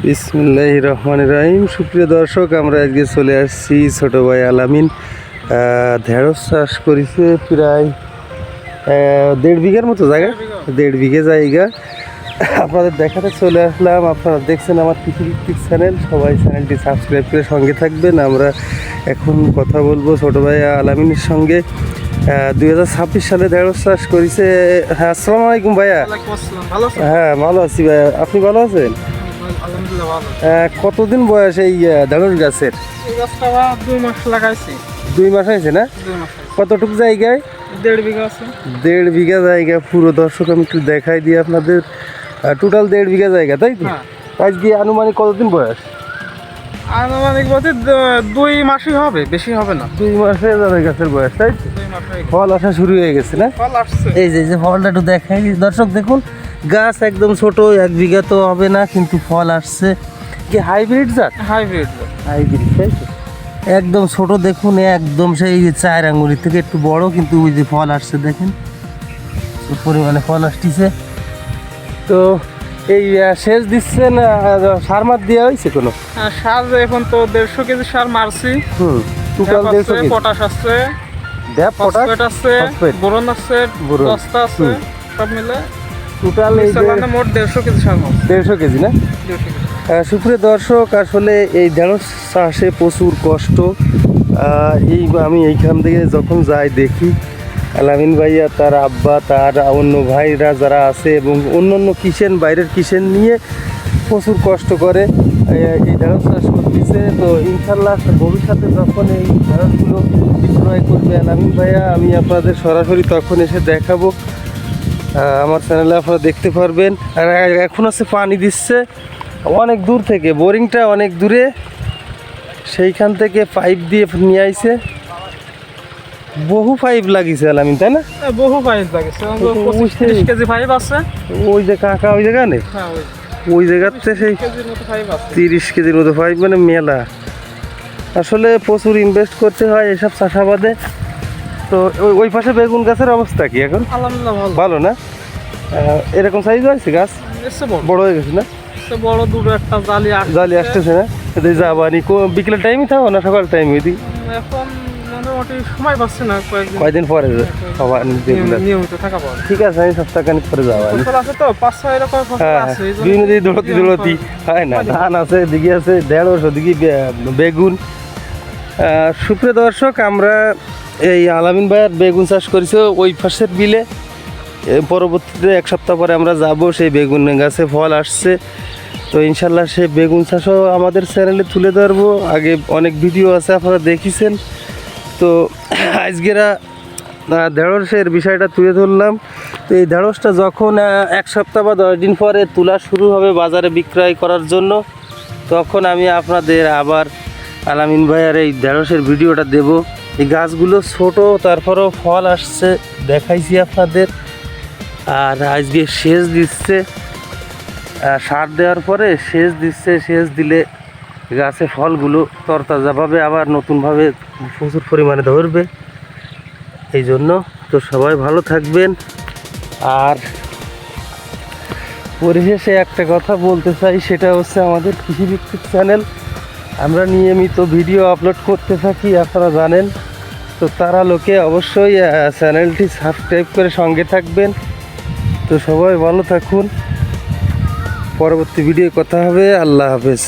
বিসমিল্লাহির রহমানির রহিম। সুপ্রিয় দর্শক, আমরা আজকে চলে আসছি ছোট ভাই আলামিন ঢেঁড়স চাষ করেছে প্রায় 1.5 বিঘার মতো জায়গা, 1.5 বিঘা জায়গা আপনাদের দেখাতে চলে আসলাম। আপনারা দেখছেন আমার কৃষিভিত্তিক চ্যানেল, সবাই চ্যানেলটি সাবস্ক্রাইব করে সঙ্গে থাকবেন। আমরা এখন কথা বলবো ছোট ভাই আলামিনের সঙ্গে। 2026 সালে ঢেঁড়স চাষ করেছে। হ্যাঁ, আসসালামু আলাইকুম ভাইয়া। হ্যাঁ, ভালো আছি ভাইয়া, আপনি ভালো আছেন? কতদিন বয়স এই ঢেঁড়স গাছের? 2 মাস হয়েছে না? কতটুকু জায়গায়? 1.5 বিঘা আছে। 1.5 বিঘা জায়গা। পুরো দর্শক আমি একটু দেখাই দিই আপনাদের। টোটাল 1.5 বিঘা জায়গা, তাই তো? আজকে আনুমানিক কতদিন বয়স? আনুমানিক বলতে 2 মাসই হবে, বেশি হবে না। 2 মাসে গাছের বয়স, তাই তো? ফল আসা শুরু হয়ে গেছে না? ফল আসছে। এই যে ফলটা একটু দেখাই দর্শক, দেখুন গাছ একদম ছোট, 1 বিঘা তো হবে না, কিন্তু ফল আসছে। কি হাইব্রিড জাত? হাইব্রিড, তাই তো? একদম ছোট, দেখুন একদম সেই 4 আঙ্গুলের থেকে একটু বড়, কিন্তু ওই যে ফল আসছে দেখেন, পরিমাণে ফল আসতেছে। তো এই সেচ দিচ্ছেন, সার মার দেওয়া হয়েছে কোনো? সার এখন তো 150 কেজি সার মারছি। টোটাল 150 কেজি পটাশ আছে, ফসফেট আছে, বোরন আছে, দস্তা আছে, সব মিলে টোটাল মোট 150 কেজি সার মারছি। 150 কেজি না? সুপ্রিয় দর্শক, আসলে এই ঢেঁড়স চাষে প্রচুর কষ্ট। আমি এইখান থেকে যখন যাই দেখি আলামিন ভাইয়া, তার আব্বা, তার অন্য ভাইরা যারা আছে এবং অন্যান্য কিষেন, বাইরের কিষেন নিয়ে প্রচুর কষ্ট করে এই ঢেঁড়স চাষ করতেছে। তো ইনশাল্লাহ ভবিষ্যতে যখন এই ঢেঁড়সগুলো বিক্রয় করবে আলামিন ভাইয়া, আমি আপনাদের সরাসরি তখন এসে দেখাবো। আমার চ্যানেলে আপনারা দেখতে পারবেন। আর এখন আছে পানি দিচ্ছে অনেক দূর থেকে, বোরিংটা অনেক দূরে, সেইখান থেকে পাইপ দিয়ে নিয়ে আইছে। বহু পাইপ লাগিয়েছে আলামিন, তাই না? বহু পাইপ লাগিয়েছে, 25-30 কেজি পাইপ আছে। ওই যে কাকা ওই জায়গা নেই, ওই জায়গাতে সেই 30 কেজির মতো পাইপ, মানে মেলা। আসলে প্রচুর ইনভেস্ট করতে হয় এসব চাষাবাদে। তো ওই পাশে বেগুন গাছের অবস্থা কি এখন? আলহামদুলিল্লাহ ভালো না? এরকম সাইজ হয়েছে গাছ, বড় হয়ে গেছে না? বড় দুটো একটা জালি আসতেছে না? যাবানি বিকেলের টাইমই থাকো না সকাল টাইম? এখন মোটামুটি সময় পাচ্ছে না, কয়দিন পরে নিয়মিত থাকা পড়ে। ঠিক আছে, আমি সপ্তাহখানিক পরে যাবো। আছে তো 5-6 এরকম ফসল আছে, বিভিন্ন দিকে দৌড়তি হয় না? ধান আছে, এদিকে আছে ঢেঁড়স, ওদিকে বেগুন। সুপ্রিয় দর্শক, আমরা এই আলামিন ভাইয়ার বেগুন চাষ করেছি ওই পাশের বিলে। পরবর্তীতে 1 সপ্তাহ পরে আমরা যাব, সেই বেগুন গাছে ফল আসছে। তো ইনশাল্লাহ সেই বেগুন চাষও আমাদের চ্যানেলে তুলে ধরবো। আগে অনেক ভিডিও আছে, আপনারা দেখেছেন। তো আজকেরা ঢেঁড়সের বিষয়টা তুলে ধরলাম। তো এই ঢেঁড়সটা যখন 1 সপ্তাহ বা 10 দিন পরে তোলা শুরু হবে বাজারে বিক্রয় করার জন্য, তখন আমি আপনাদের আবার আলামিন ভাইয়ার এই ঢেঁড়সের ভিডিওটা দেব। এই গাছগুলো ছোট, তারপরেও ফল আসছে, দেখাইছি আপনাদের। আর আজকে সেচ দিচ্ছে, সার দেওয়ার পরে সেচ দিচ্ছে। সেচ দিলে গাছে ফলগুলো তরতাজাভাবে আবার নতুনভাবে প্রচুর পরিমাণে ধরবে। এই জন্য তো সবাই ভালো থাকবেন। আর পরিশেষে একটা কথা বলতে চাই, সেটা হচ্ছে আমাদের কৃষিভিত্তিক চ্যানেল, আমরা নিয়মিত ভিডিও আপলোড করতে থাকি, আপনারা জানেন। তো তারা লোকে অবশ্যই চ্যানেলটি সাবস্ক্রাইব করে সঙ্গে থাকবেন। তো সবাই ভালো থাকুন, পরবর্তী ভিডিও কথা হবে। আল্লাহ হাফেজ।